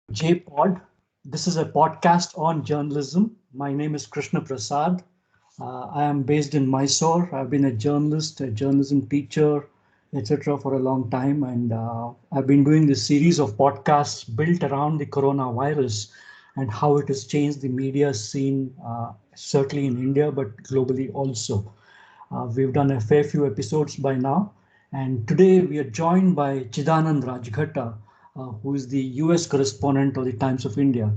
to JPod. This is a podcast on journalism. My name is Krishna Prasad. I am based in Mysore. I've been a journalist, a journalism teacher, etc., for a long time, and I've been doing this series of podcasts built around the coronavirus and how it has changed the media scene, certainly in India, but globally also. We've done a fair few episodes by now, and today we are joined by Chidanand Rajghatta, who is the US correspondent of the Times of India.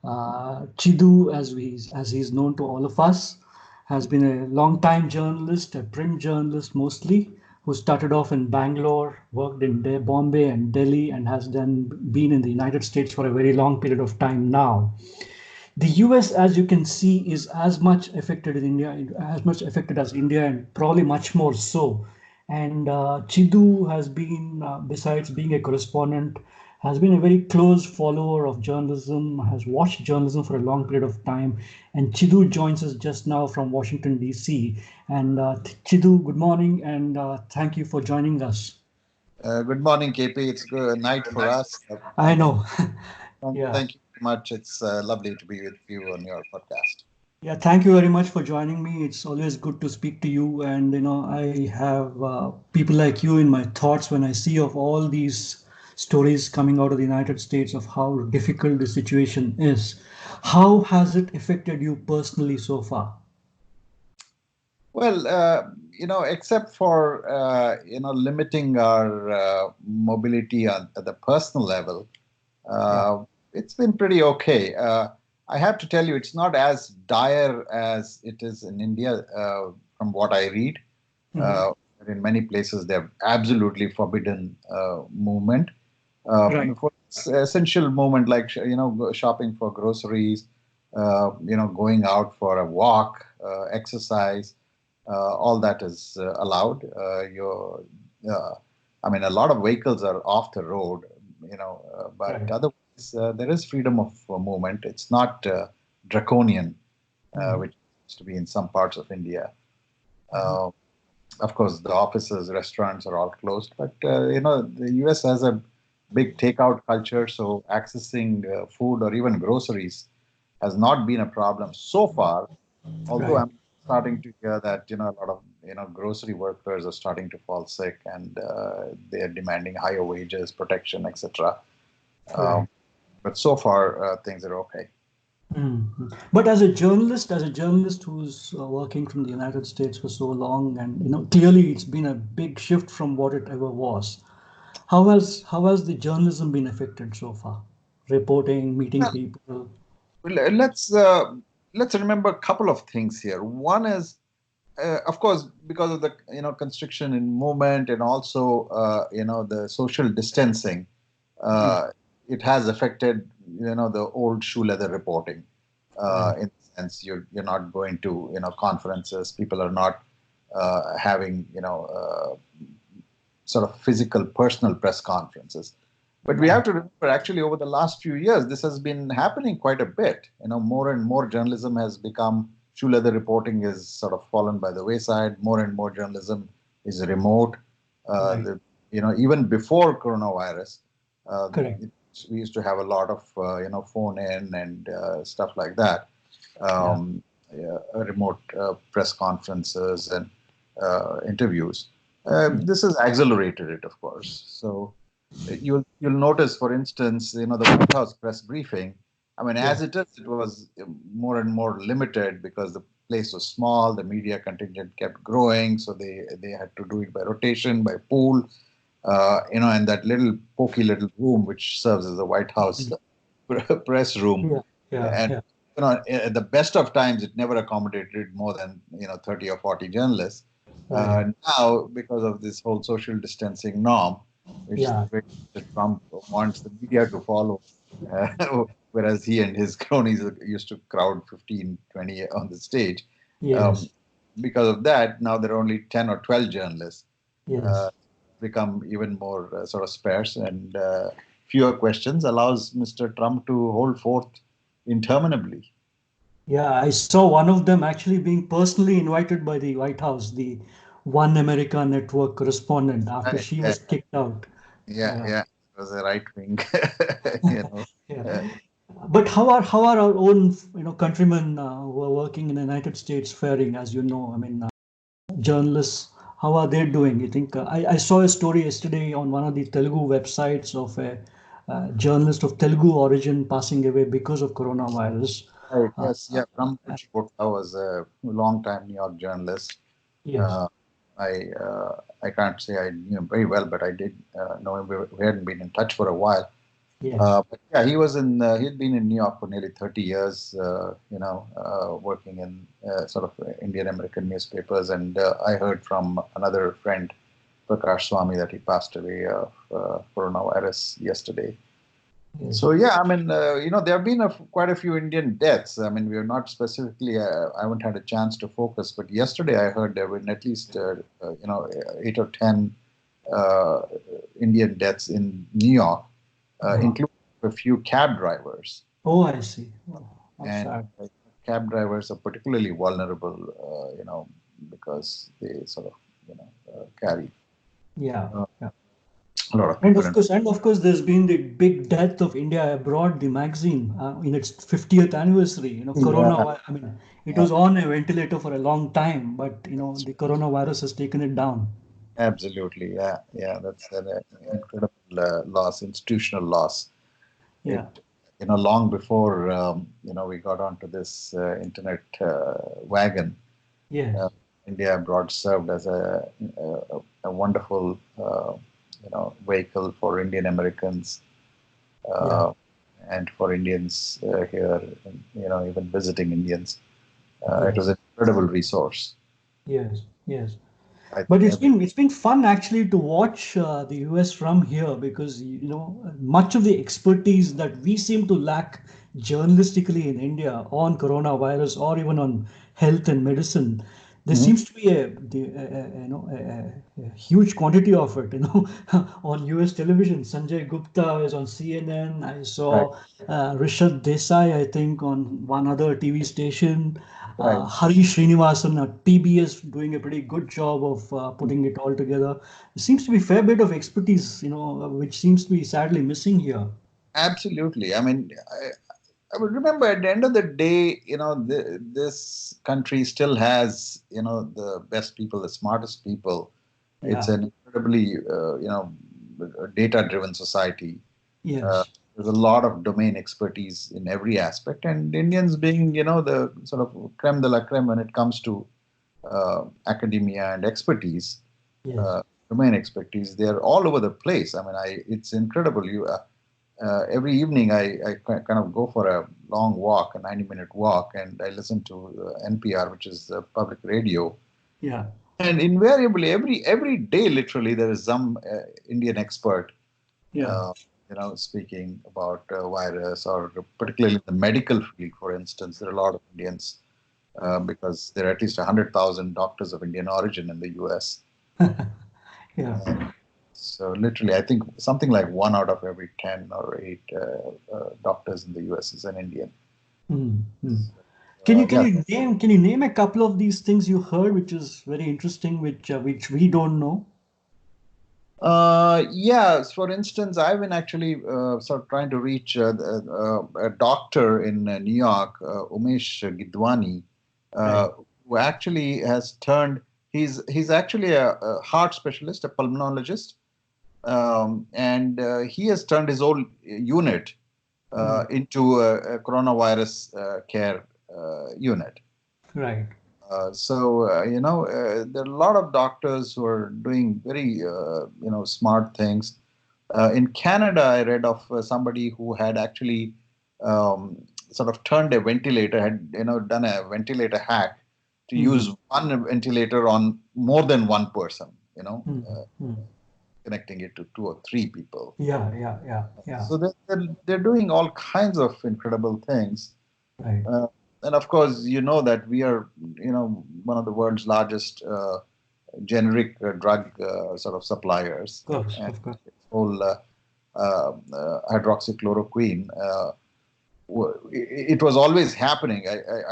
Chidu, as he's known to all of us, has been a long-time journalist, a print journalist mostly, who started off in Bangalore, worked in Bombay and Delhi, and has then been in the United States for a very long period of time now. The US, as you can see, is as much affected in India, as much affected as India, and probably much more so. And Chidu has been, besides being a correspondent, has been a very close follower of journalism, has watched journalism for a long period of time. And Chidu joins us just now from Washington, D.C. And Chidu, good morning, and thank you for joining us. Good morning, KP. It's good night for us. I know. Yeah. Thank you very much. It's lovely to be with you on your podcast. Yeah, thank you very much for joining me. It's always good to speak to you. And, I have people like you in my thoughts when I see of all these stories coming out of the United States of how difficult the situation is. How has it affected you personally so far? Well, except for limiting our mobility at the personal level, Yeah. it's been pretty okay. I have to tell you, it's not as dire as it is in India, from what I read. Hmm. Uh, in many places, they've absolutely forbidden movement. Right. For essential movement like shopping for groceries, going out for a walk, exercise, all that is allowed. Uh, I mean, a lot of vehicles are off the road, but Right. otherwise there is freedom of movement. It's not draconian, Hmm. which used to be in some parts of India. Hmm. Uh, of course, the offices, restaurants are all closed, but the U.S. has a big takeout culture, so accessing food or even groceries has not been a problem so far. Although Right. I'm starting to hear that a lot of grocery workers are starting to fall sick and they are demanding higher wages, protection, etc. Right. Um, but so far things are okay. Mhm. But as a journalist who's working from the United States for so long, and clearly it's been a big shift from what it ever was. How has the journalism been affected so far? Reporting, meeting Well, people. let's remember a couple of things here. One is, of course, because of the constriction in movement and also the social distancing, Yeah. uh, it has affected the old shoe leather reporting. Right. In the sense, you're not going to conferences. People are not having sort of physical personal press conferences. But we have Right. to remember, actually, over the last few years, this has been happening quite a bit. More and more journalism has become shoe leather reporting is sort of fallen by the wayside. More and more journalism is remote. Right. The, even before coronavirus, uh, Correct. it, we used to have a lot of phone in and stuff like that, Yeah. yeah, remote press conferences and interviews. Yeah. This has accelerated it, of course. So you'll notice, for instance, the White House press briefing. I mean, Yeah. as it is, it was more and more limited because the place was small. The media contingent kept growing, so they had to do it by rotation, by pool. And that little pokey little room which serves as the White House Mhm. press room, Yeah. Yeah. and Yeah. at the best of times, it never accommodated more than 30 or 40 journalists. Right. Now, because of this whole social distancing norm, Yeah. which Trump wants the media to follow, whereas he and his cronies used to crowd 15, 20 on the stage. Um, Yes. because of that, now there are only 10 or 12 journalists. Yes. Uh, become even more sort of sparse, and fewer questions allows Mr. Trump to hold forth interminably. Yeah, I saw one of them actually being personally invited by the White House, the One America Network correspondent, after she Yeah, was kicked out. yeah, Yeah. yeah. It was a right wing, you know, Yeah. But how are our own countrymen who are working in the United States faring? As you know, I mean, journalists, how are they doing? You think I saw a story yesterday on one of the Telugu websites of a journalist of Telugu origin passing away because of coronavirus. Right. Uh, Yes. Yeah. Brahmaputra Gupta was a long-time New York journalist. yes, Uh, I can't say I knew him very well, but I did know him. We hadn't been in touch for a while. yes, But yeah, he was in. He'd been in New York for nearly 30 years. Working in sort of Indian American newspapers, and I heard from another friend, Prakash Swami, that he passed away of coronavirus yesterday. yes. So yeah, I mean, there have been quite a few Indian deaths. I mean, we are not specifically. I haven't had a chance to focus, but yesterday I heard there were at least 8 or 10 uh, Indian deaths in New York, Uh-huh. including a few cab drivers. Oh, I see. Oh, that's And sad. cab drivers are particularly vulnerable, because they sort of, carry Yeah, uh, yeah. a lot of And people of in. course, there's been the big death of India Abroad, the magazine, in its 50th anniversary. Yeah, I mean, it yeah, was on a ventilator for a long time, but the coronavirus has taken it down. absolutely. Yeah, yeah, that's an incredible loss, institutional loss. It, Yeah, long before, we got onto this internet wagon, yes, uh, India Abroad served as a wonderful, vehicle for Indian Americans, yeah, uh, and for Indians here, even visiting Indians. It was yes, an incredible resource. yes, yes. I But think every. it's been fun actually to watch the US from here because much of the expertise that we seem to lack journalistically in India on coronavirus or even on health and medicine, there Mhm. seems to be a huge quantity of it. On US television, Sanjay Gupta is on CNN. I Right, saw Rishad Desai, I think, on one other TV station. right. Hari Srinivasan at PBS doing a pretty good job of putting it all together. There seems to be a fair bit of expertise, which seems to be sadly missing here. Absolutely. I mean, I would remember at the end of the day, this country still has, the best people, the smartest people. It's Yeah. an incredibly, data-driven society. Uh, Yes. there's a lot of domain expertise in every aspect, and Indians being, the sort of creme de la creme when it comes to academia and expertise, Yes. uh, domain expertise, they're all over the place. I mean, it's incredible. Every evening I kind of go for a long walk, a 90-minute walk, and I listen to NPR, which is the public radio. Yeah. And invariably, every day, literally, there is some Indian expert, Yeah. uh, speaking about virus, or particularly in the medical field, for instance. There are a lot of Indians, because there are at least 100,000 doctors of Indian origin in the U.S. Yeah. So literally, I think something like 1 out of every 10 or 8 doctors in the U.S. is an Indian. Mm, mm. Can Yeah. you name a couple of these things you heard, which is very interesting, which we don't know? Yeah. For instance, I've been actually sort of trying to reach a doctor in New York, Umesh Gidwani, Right. uh, who actually has turned. He's actually a heart specialist, a pulmonologist, and he has turned his whole unit Mm, into a coronavirus care unit. right. There are a lot of doctors who are doing very, smart things. In Canada, I read of somebody who had actually sort of turned a ventilator, had done a ventilator hack to Mm, use one ventilator on more than one person. mm, mm. Connecting it to 2 or 3 people. Yeah. Yeah. Yeah. Yeah. So they're doing all kinds of incredible things. Right. Uh, and of course, you know that we are, one of the world's largest generic drug sort of suppliers. Of course. And Of course. this whole hydroxychloroquine, it was always happening.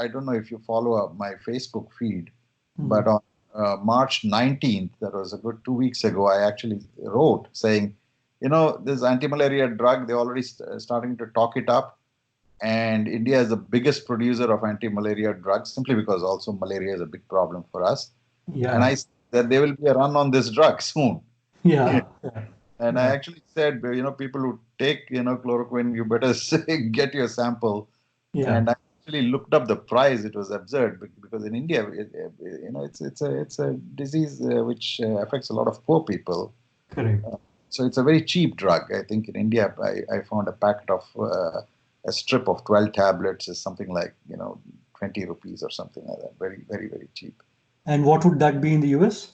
I don't know if you follow my Facebook feed, but Mm, on March 19th, that was a good 2 weeks ago, I actually wrote saying, this anti-malaria drug, they're already starting to talk it up. And India is the biggest producer of anti-malaria drugs simply because also malaria is a big problem for us. And Yeah. I said that there will be a run on this drug soon. Yeah. Yeah. And I Yeah. actually said, people who take, chloroquine, you better get your sample. Yeah. And I actually looked up the price. It was absurd because in India, it's a disease which affects a lot of poor people. Correct. So it's a very cheap drug. I think in India, I found a packet of a strip of 12 tablets is something like 20 rupees or something like that. Very, very, very cheap. And what would that be in the US?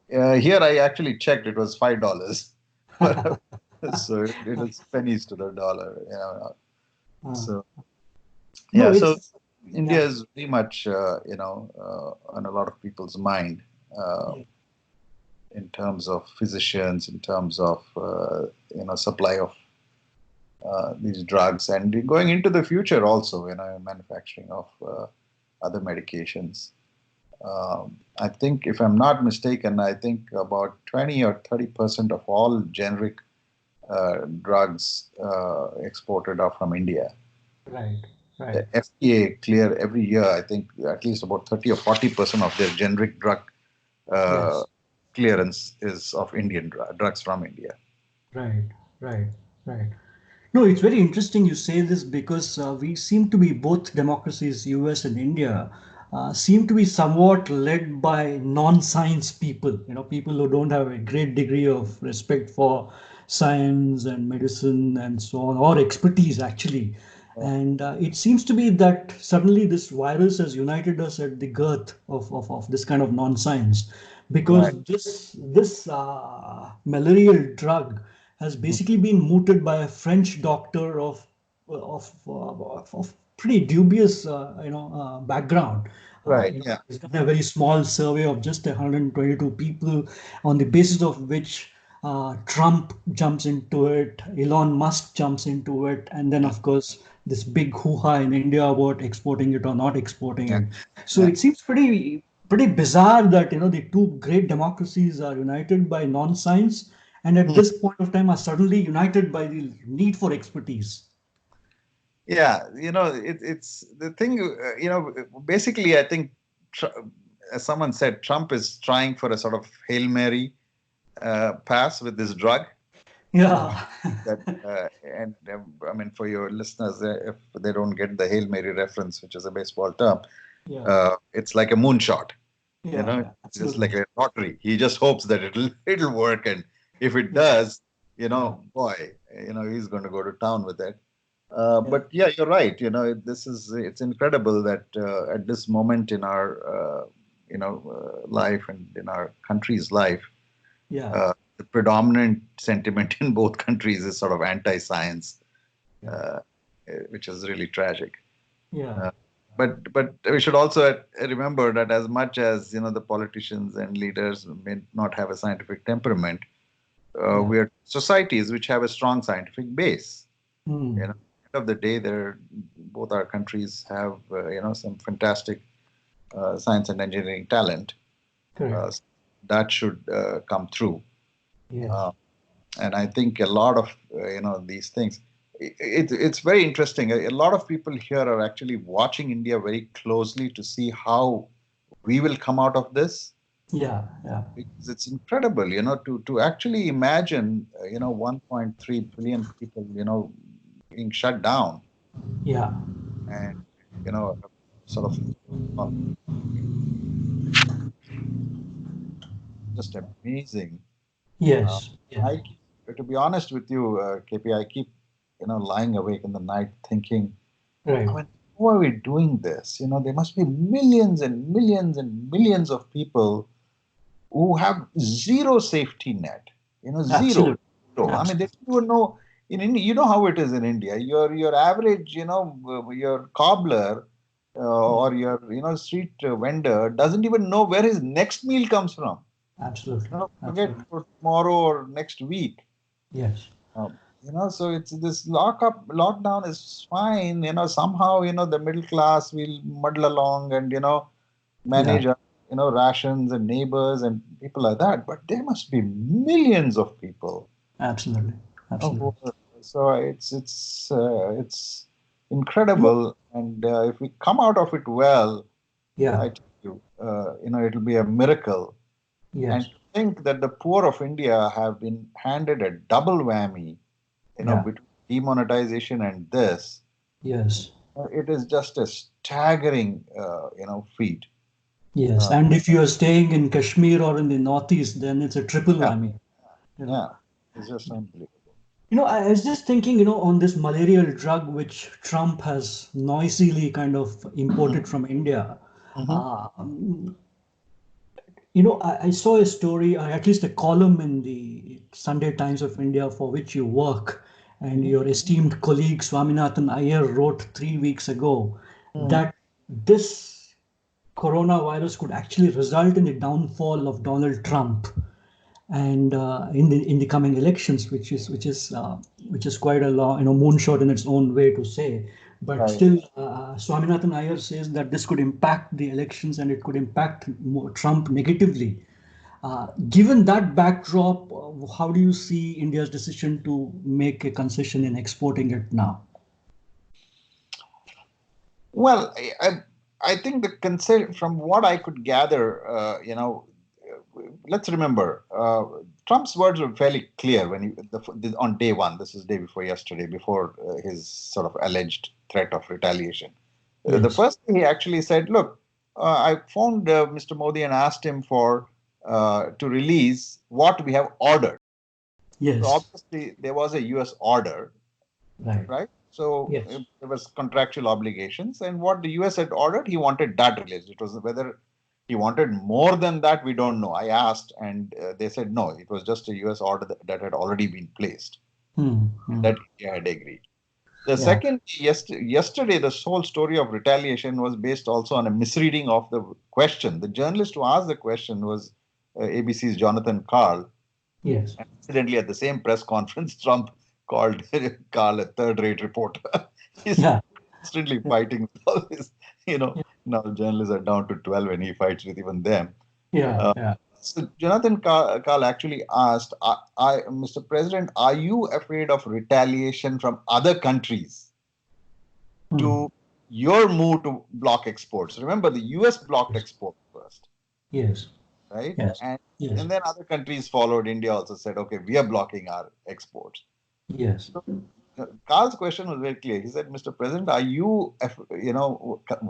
Here I actually checked; it was $5. So it is pennies to the dollar. Uh, So no, yeah, so it's India yeah. is very much on a lot of people's mind uh, Yeah. in terms of physicians, in terms of supply of these drugs, and going into the future also, manufacturing of other medications. I think, if I'm not mistaken, I think about 20 or 30% of all generic drugs exported are from India. Right. The Right. FDA clear every year, I think at least about 30 or 40% of their generic drug uh, Yes. clearance is of Indian drugs from India. Right. Right. Right. No, it's very interesting you say this because we seem to be both democracies, US and India, seem to be somewhat led by non-science people, people who don't have a great degree of respect for science and medicine and so on, or expertise actually. Yeah. And it seems to be that suddenly this virus has united us at the girth of this kind of non-science Right. because this malarial drug has basically been mooted by a French doctor of pretty dubious background. Right. Yeah. He's done a very small survey of just 122 people, on the basis of which Trump jumps into it, Elon Musk jumps into it, and then Yeah. of course this big hoo-ha in India about exporting it or not exporting Yeah. it. So Yeah. it seems pretty bizarre that the two great democracies are united by non-science, and at Hmm. this point of time are suddenly united by the need for expertise. Yeah. It's the thing. Basically, I think, tr- as someone said, Trump is trying for a sort of Hail Mary pass with this drug. Yeah. That and I mean, for your listeners, if they don't get the Hail Mary reference, which is a baseball term, Yeah. it's like a moonshot. Yeah. Yeah. Just Absolutely. like a lottery. He just hopes that it'll work, and if it Yeah. does, Yeah. boy, he's going to go to town with it. Yeah. But yeah, you're right. It's incredible that at this moment in our life and in our country's life, Yeah. the predominant sentiment in both countries is sort of anti-science, Yeah. uh, which is really tragic. Yeah. Uh, but we should also remember that as much as the politicians and leaders may not have a scientific temperament, Yeah. we are societies which have a strong scientific base. Hmm. At the end of the day, both our countries have some fantastic science and engineering talent. Correct. Uh, that should come through. Yes. Uh, and I think a lot of these things. It's very interesting. A lot of people here are actually watching India very closely to see how we will come out of this, Yeah. Yeah. because it's incredible, to actually imagine 1.3 billion people being shut down, Yeah. and sort of uh, just amazing. Uh, Yes. Yes. I keep, to be honest with you, KP, I keep lying awake in the night thinking, I Right. mean, how are we doing this? There must be millions and millions and millions of people who have zero safety net. Zero. Absolutely. Zero. I mean, they Absolutely. don't even know. In India, you know how it is in India. Your average, your cobbler Yeah. or your street vendor doesn't even know where his next meal comes from. Absolutely. Forget Absolutely. for tomorrow or next week. Yes. So it's this lockdown is fine. Somehow, the middle class will muddle along and, Yeah. manage, rations and neighbors and people like that. But there must be millions of people Absolutely. absolutely. So it's You know, incredible, and if we come out of it well, yeah, I tell you, it'll be a miracle. And yes, to think that the poor of India have been handed a double whammy, yeah, between demonetization and this, yes, it is just a staggering, feat. yes. Uh, And if you are staying in Kashmir or in the Northeast, then it's a triple yeah, whammy, you know. yeah, it's just unbelievable. I was just thinking, on this malarial drug which Trump has noisily kind of imported from India. Hmm. Uh, I saw a story, or at least a column in the Sunday Times of India for which you work, and Hmm. your esteemed colleague Swaminathan Iyer wrote 3 weeks ago Hmm. that this coronavirus could actually result in the downfall of Donald Trump and in the coming elections, which is quite a long, moonshot in its own way to say. But Right. still, Swaminathan Iyer says that this could impact the elections and it could impact Trump negatively. Given that backdrop, how do you see India's decision to make a concession in exporting it now? Well, I think the concern, from what I could gather, let's remember, Trump's words were fairly clear when on day one. This is day before yesterday, before his sort of alleged threat of retaliation. The Yes, first thing he actually said, "Look, I phoned Mr. Modi and asked him for to release what we have ordered." So yes, obviously there was a U.S. order, right, right? So yes, there was contractual obligations, and what the U.S. had ordered, he wanted that released. It was whether he wanted more than that, we don't know. I asked, and they said no. It was just a U.S. order that had already been placed, and hmm. that India had agreed. The Yeah, second, yesterday, the whole story of retaliation was based also on a misreading of the question. The journalist who asked the question was ABC's Jonathan Karl. yes, And incidentally, at the same press conference, Trump called Karl a third-rate reporter. He's yeah, constantly fighting with all this. yeah, Now journalists are down to 12 and he fights with even them. yeah, Uh, yeah. so Jonathan Karl actually asked, Mr. President, are you afraid of retaliation from other countries Hmm. to your move to block exports? Remember, the US blocked Yes, export first, yes, right? yes, And yes, then other countries followed. India also said, okay, we are blocking our exports. yes, So Carl's question was very clear. He said, "Mr. President, are you,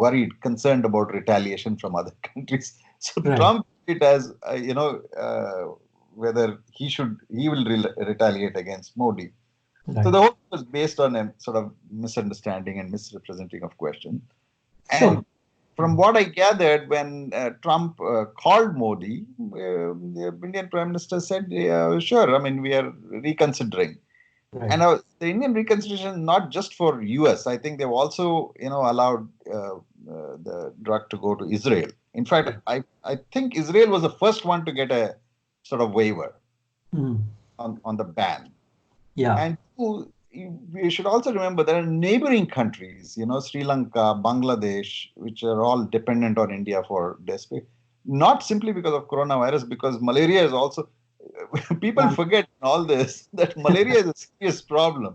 worried, concerned about retaliation from other countries?" So right, Trump it as whether he will retaliate against Modi. So right. the whole thing was based on a sort of misunderstanding and misrepresenting of question. Sure. And from what I gathered, when Trump called Modi, the Indian Prime Minister said, yeah, "Sure, I mean, we are reconsidering." Right. And the Indian reconsideration not just for US. I think they've also allowed the drug to go to Israel. In fact, Yeah. I think Israel was the first one to get a sort of waiver Mm. on the ban. Yeah. And we should also remember there are neighboring countries, Sri Lanka, Bangladesh, which are all dependent on India for this. Not simply because of coronavirus, because malaria is also, people One. forget in all this that malaria is a serious problem.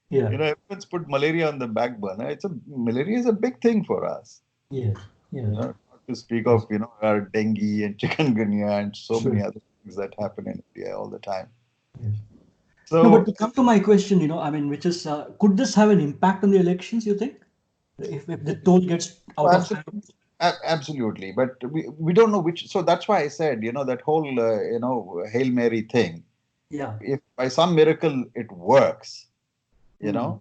Yeah. Everyone's put malaria on the back burner. Malaria is a big thing for us. Yes. Yes. Not to speak Yes. of, our dengue and chikungunya and so Sure. many other things that happen in India all the time. Yes. No, but So to come to my question, I mean, which is, could this have an impact on the elections, you think? If the toll gets Oh, out of hand? absolutely. Absolutely. But we don't know which. So that's why I said, that whole, Hail Mary thing, Yeah. if by some miracle it works, you Mm. know,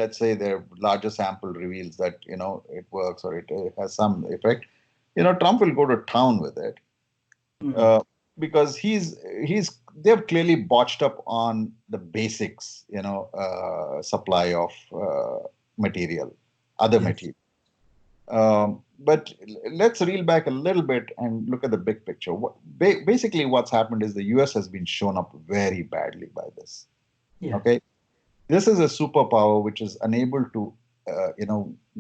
let's say their larger sample reveals that, it works or it has some effect, Trump will go to town with it. Mm. Uh, because they've clearly botched up on the basics, supply of material, other Yes. material. But let's reel back a little bit and look at the big picture. Basically, what's happened is the US has been shown up very badly by this. Yeah. Okay. This is a superpower which is unable to,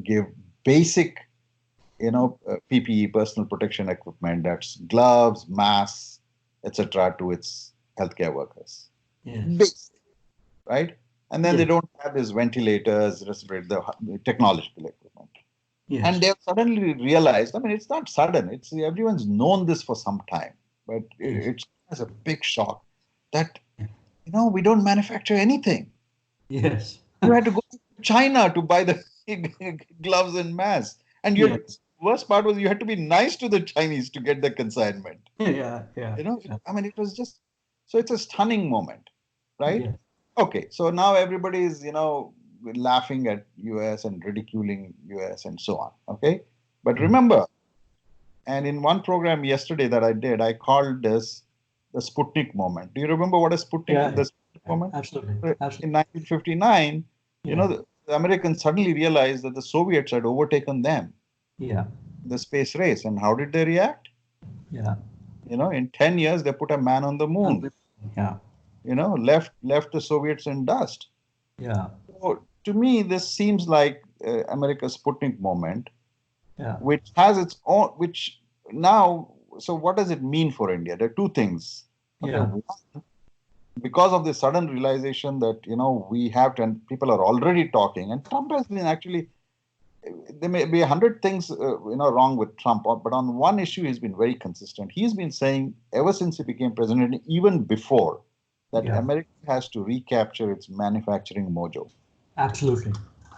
give basic, PPE, personal protection equipment, that's gloves, masks, etc., to its healthcare workers. Yes. Basic. right? And then they Yes. don't have these ventilators, respirator, the technological equipment. And Yes. they have suddenly realized, I mean, it's not sudden, it's everyone's known this for some time, but Yes. it's a big shock that, we don't manufacture anything. Yes. You had to go to China to buy the gloves in mass. And your Yes. worst part was you had to be nice to the Chinese to get the consignment. Yeah. Yeah. Yeah. I mean, it was just, so it's a stunning moment, right? Yes. Okay, so now everybody is, laughing at US and ridiculing US and so on. Okay. But Yes. remember, and in one program yesterday that I did, I called this the Sputnik moment. Do you remember what a Yeah. The Sputnik Yeah. moment? Absolutely. In Absolutely. 1959, Yeah. the Americans suddenly realized that the Soviets had overtaken them Yeah. in the space race. And how did they react? Yeah. In 10 years, they put a man on the moon, Yeah. left the Soviets in dust. Yeah. So to me, this seems like America's Sputnik moment, Yeah. which has its own, which now, so what does it mean for India? There are two things. Okay, Yeah. one, because of the sudden realization that, we have to, and people are already talking, and Trump has been actually, there may be 100 things, wrong with Trump, but on one issue, he's been very consistent. He's been saying ever since he became president, even before, that Yeah. America has to recapture its manufacturing mojo. Absolutely.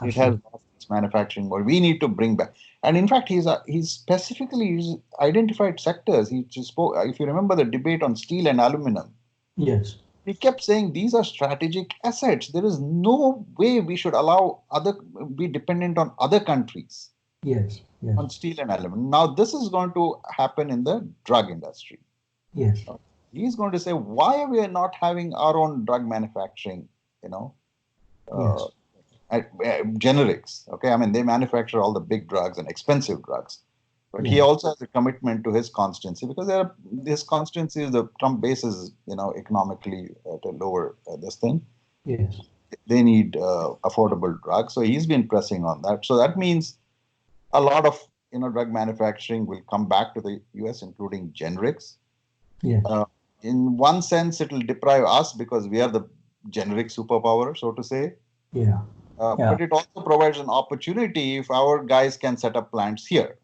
It has Absolutely. lost its manufacturing mojo. We need to bring back. And in fact, he's specifically identified sectors. He just spoke. If you remember the debate on steel and aluminum, Yes. he kept saying these are strategic assets. There is no way we should allow other be dependent on other countries Yes. Yes. on steel and aluminum. Now, this is going to happen in the drug industry. Yes. He's going to say, why are we not having our own drug manufacturing, you know, uh, Yes. generics? Okay, I mean, they manufacture all the big drugs and expensive drugs. But he Yes. also has a commitment to his constituency because his constituency is the Trump base is, economically at a lower this thing. Yes. They need affordable drugs. So he's been pressing on that. So that means a lot of drug manufacturing will come back to the US, including generics. Yes. Uh, in one sense, it will deprive us because we are the generic superpower, so to say. Yeah. Yeah. But it also provides an opportunity if our guys can set up plants here.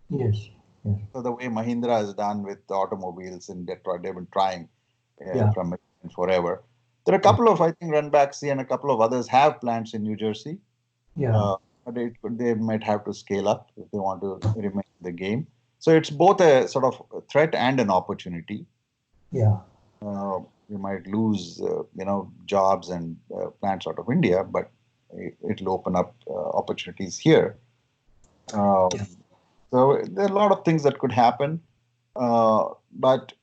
Yes. Yes. So the way Mahindra has done with the automobiles in Detroit, they've been trying Yeah. from it forever. There are a Yeah. couple of, I think, Runbaxy and a couple of others have plants in New Jersey. Yeah. But they might have to scale up if they want to remain in the game. So it's both a sort of threat and an opportunity. Yeah. You might lose, jobs and plants out of India, but it'll open up opportunities here. Yeah. Um, so there are a lot of things that could happen, but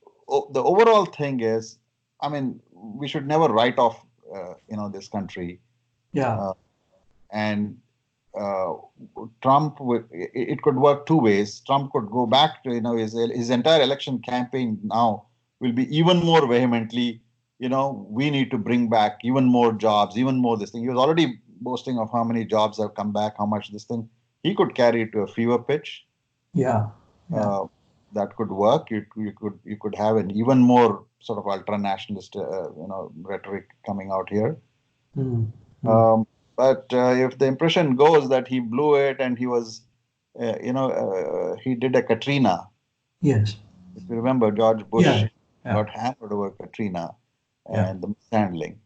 the overall thing is, I mean, we should never write off, this country, Yeah. uh, and uh, Trump would, it could work two ways. Trump could go back to, his entire election campaign now will be even more vehemently, we need to bring back even more jobs, even more this thing. He was already boasting of how many jobs have come back, how much this thing. He could carry it to a fever pitch. Yeah. Yeah. Uh, that could work. You could have an even more sort of ultra nationalist, rhetoric coming out here. Mm. Mm. Um, but if the impression goes that he blew it and he was, he did a Katrina. Yes. If you remember, George Bush Yeah. Yeah. got hammered over Katrina Yeah. and the mishandling.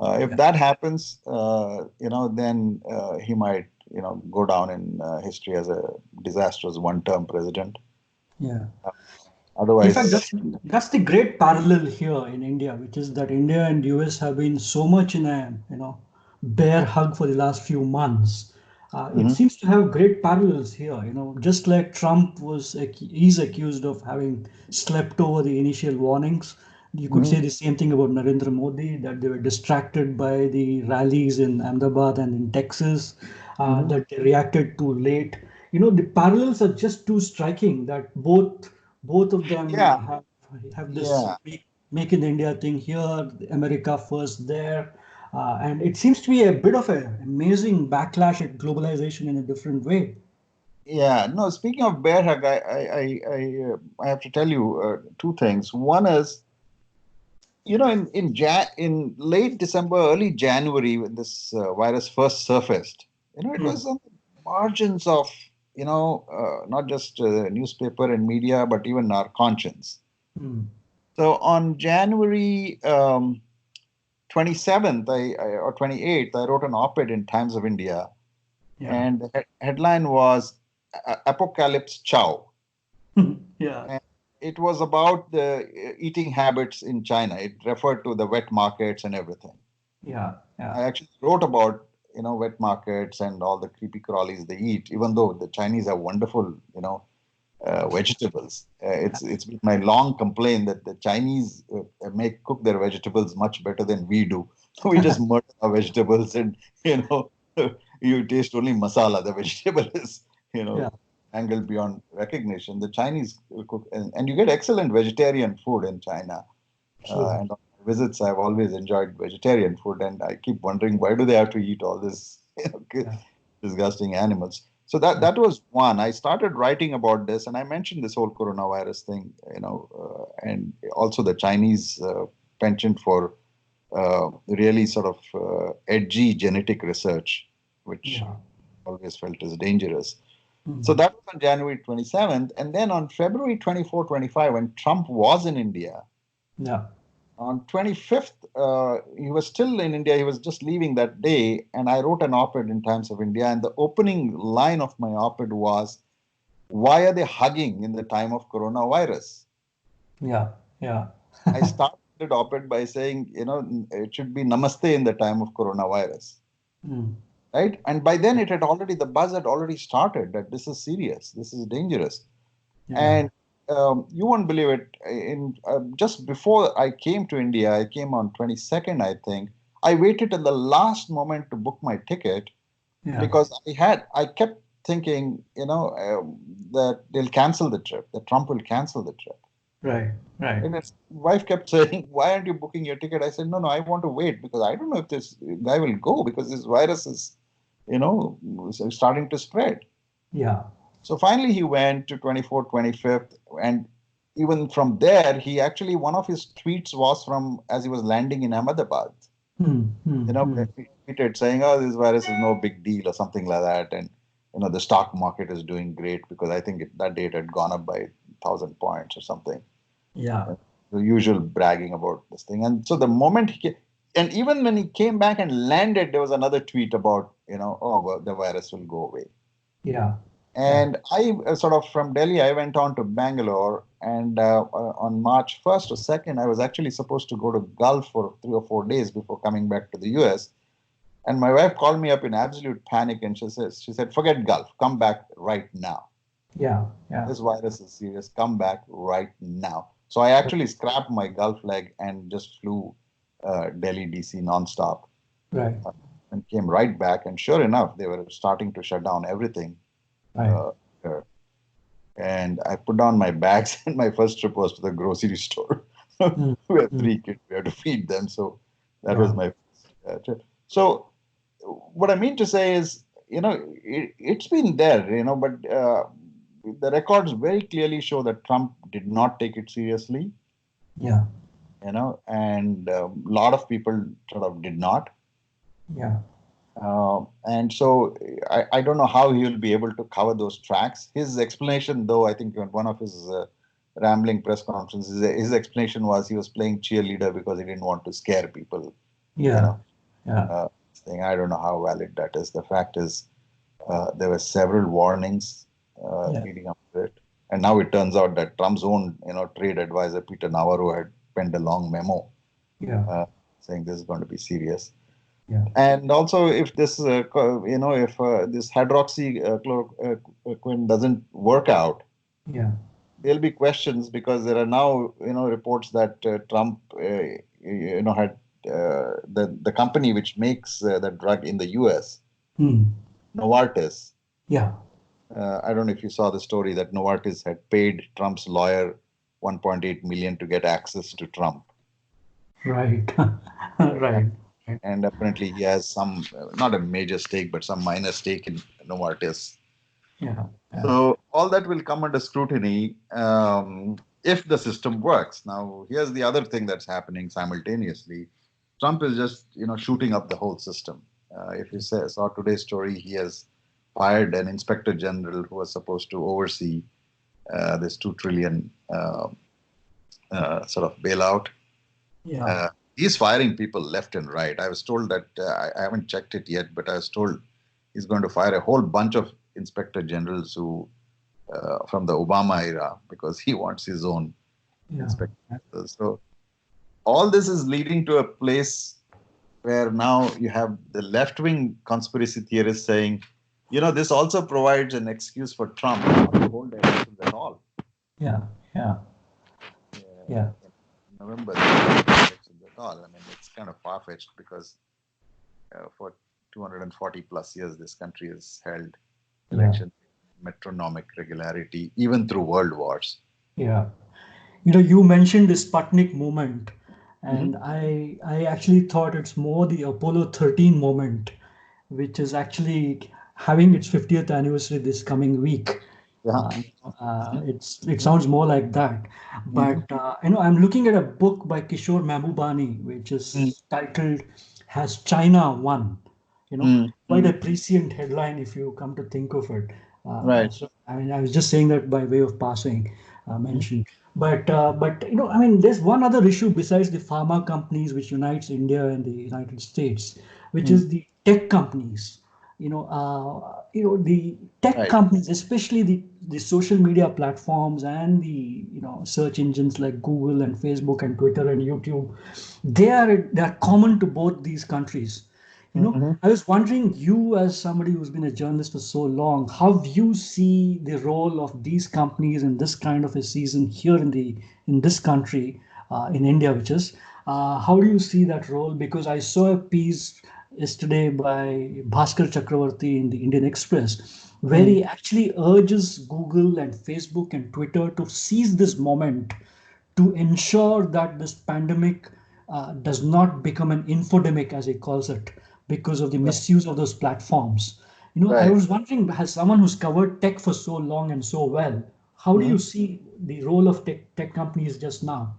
If Yeah. that happens, then he might, go down in history as a disastrous one-term president. Yeah. In fact, Otherwise, that's the great parallel here in India, which is that India and US have been so much in a bear hug for the last few months. It mhm, seems to have great parallels here. Just like Trump he's accused of having slept over the initial warnings. You could mhm, say the same thing about Narendra Modi, that they were distracted by the rallies in Ahmedabad and in Texas, mhm. that they reacted too late. The parallels are just too striking that both of them Yeah, have this yeah. make in India thing here, America first there, and it seems to be a bit of an amazing backlash at globalization in a different way. Yeah, no. Speaking of bear hug, I have to tell you two things. One is in late December, early January, when this virus first surfaced, it Hmm. was on the margins of not just newspaper and media, but even our conscience. Hmm. So on January 27th, or 28th, I wrote an op-ed in Times of India, Yeah. and the headline was "Apocalypse Chow." Yeah. And it was about the eating habits in China. It referred to the wet markets and everything. Yeah. I Yeah. actually wrote about wet markets and all the creepy crawlies they eat. Even though the Chinese have wonderful vegetables, it's been my long complaint that the Chinese make cook their vegetables much better than we do. We just murder our vegetables, and you know you taste only masala. The vegetable is you Yeah. know angled beyond recognition. The Chinese cook, and you get excellent vegetarian food in China. Sure. And on my visits, I've always enjoyed vegetarian food, and I keep wondering why do they have to eat all this Yeah. disgusting animals. So that Yeah. that was one. I started writing about this, and I mentioned this whole coronavirus thing, and also the Chinese penchant for really sort of edgy genetic research, which Yeah. I always felt is dangerous. So Hmm. that was on January 27th, and then on February 24, 25, when Trump was in India. Yeah. On 25th, he was still in India. He was just leaving that day, and I wrote an op-ed in Times of India. And the opening line of my op-ed was, "Why are they hugging in the time of coronavirus?" Yeah. Yeah. I started the op-ed by saying, it should be Namaste in the time of coronavirus, Hmm. right? And by then, the buzz had already started that this is serious, this is dangerous. Yeah. And you won't believe it. In just before I came to India, I came on 22nd, I think. I waited till the last moment to book my ticket Yeah. because I kept thinking, that they'll cancel the trip, that Trump will cancel the trip. Right. Right. And his wife kept saying, "Why aren't you booking your ticket?" I said, "No, no, I want to wait because I don't know if this guy will go because this virus is, starting to spread." Yeah. So finally, he went to 24th, 25th, and even from there, one of his tweets was from as he was landing in Ahmedabad. Hmm. Hmm. Hmm. He tweeted saying, "Oh, this virus is no big deal" or something like that, and the stock market is doing great because I think that day it had gone up by 1,000 points or something. Yeah. Uh, The usual bragging about this thing, and so the moment and even when he came back and landed, there was another tweet about, oh, well, the virus will go away. Yeah. Yeah. And I sort of from Delhi, I went on to Bangalore, and on March 1st or 2nd, I was actually supposed to go to Gulf for 3 or 4 days before coming back to the US. And my wife called me up in absolute panic, and she said, "Forget Gulf, come back right now. Yeah. Yeah. This virus is serious. Come back right now." So I actually scrapped my Gulf leg and just flew Delhi DC nonstop, Right. uh, and came right back. And sure enough, they were starting to shut down everything. Right. Uh, uh, and I put down my bags, and my first trip was to the grocery store. Hmm. We have Hmm. 3 kids, we have to feed them, so that was Yeah. my first trip. So what I mean to say is, it's been there, but the records very clearly show that Trump did not take it seriously, Yeah. and a lot of people sort of did not. Yeah. And so I don't know how he will be able to cover those tracks. His explanation, though, I think in one of his rambling press conferences, his explanation was he was playing cheerleader because he didn't want to scare people. You Yeah. know, Yeah. saying I don't know how valid that is. The fact is, there were several warnings Yeah. leading up to it, and now it turns out that Trump's own, trade advisor Peter Navarro had penned a long memo Yeah. uh, saying this is going to be serious. Yeah. And also, if this, if this hydroxychloroquine doesn't work out, Yeah. there'll be questions because there are now, reports that Trump, had the company which makes the drug in the U.S., Hmm. Novartis. Yeah. I don't know if you saw the story that Novartis had paid Trump's lawyer 1.8 million to get access to Trump. Right. Right. Right. And apparently he has some, not a major stake, but some minor stake in Novartis. Yeah. Yeah. So all that will come under scrutiny. if the system works. Now, here's the other thing that's happening simultaneously. Trump is just, shooting up the whole system. If you saw today's story, he has fired an inspector general who was supposed to oversee this 2 trillion sort of bailout. Yeah. He's firing people left and right. I was told that I haven't checked it yet, but I was told he's going to fire a whole bunch of inspector generals who from the Obama era because he wants his own Yeah. inspector. So all this is leading to a place where now you have the left-wing conspiracy theorists saying, this also provides an excuse for Trump not to hold elections at all. Yeah. Yeah. Yeah. In November, they won't hold elections at all. I mean, it's kind of far-fetched because for 240 plus years, this country has held elections metronomic regularity, even through world wars. Yeah. You mentioned the Sputnik moment, and Mm-hmm. I actually thought it's more the Apollo 13 moment, which is actually having its 50th anniversary this coming week. Yeah. It sounds more like that, Mm-hmm. but I'm looking at a book by Kishore Mahbubani, which is titled "Has China Won?" Quite a Mm-hmm. prescient headline if you come to think of it. Right. So I mean, I was just saying that by way of passing mention. But I mean, there's one other issue besides the pharma companies, which unites India and the United States, which Mm-hmm. is the tech companies. The tech Right. companies, especially the social media platforms and the search engines like Google and Facebook and Twitter and YouTube, they are common to both these countries. Mm-hmm. I was wondering, you as somebody who's been a journalist for so long, how you see the role of these companies in this kind of a season here in this country, in India, which is, how do you see that role? Because I saw a piece yesterday by Bhaskar Chakravarti in the Indian Express, where Mm-hmm. he actually urges Google and Facebook and Twitter to seize this moment to ensure that this pandemic does not become an infodemic, as he calls it, because of the Right. misuse of those platforms. I Right. was wondering, as someone who's covered tech for so long and so well, how do Mm-hmm. you see the role of tech companies just now?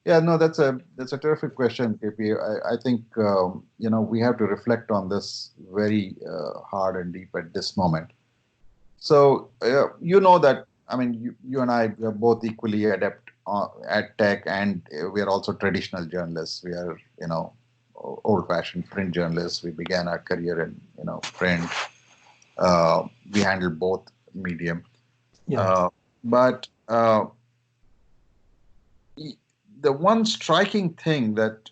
Yeah, no, that's a terrific question, KP. I think we have to reflect on this very hard and deep at this moment. So that I mean, you and I we are both equally adept at tech, and we are also traditional journalists. We are old-fashioned print journalists. We began our career in print. We handle both medium, Yeah, uh, but the one striking thing that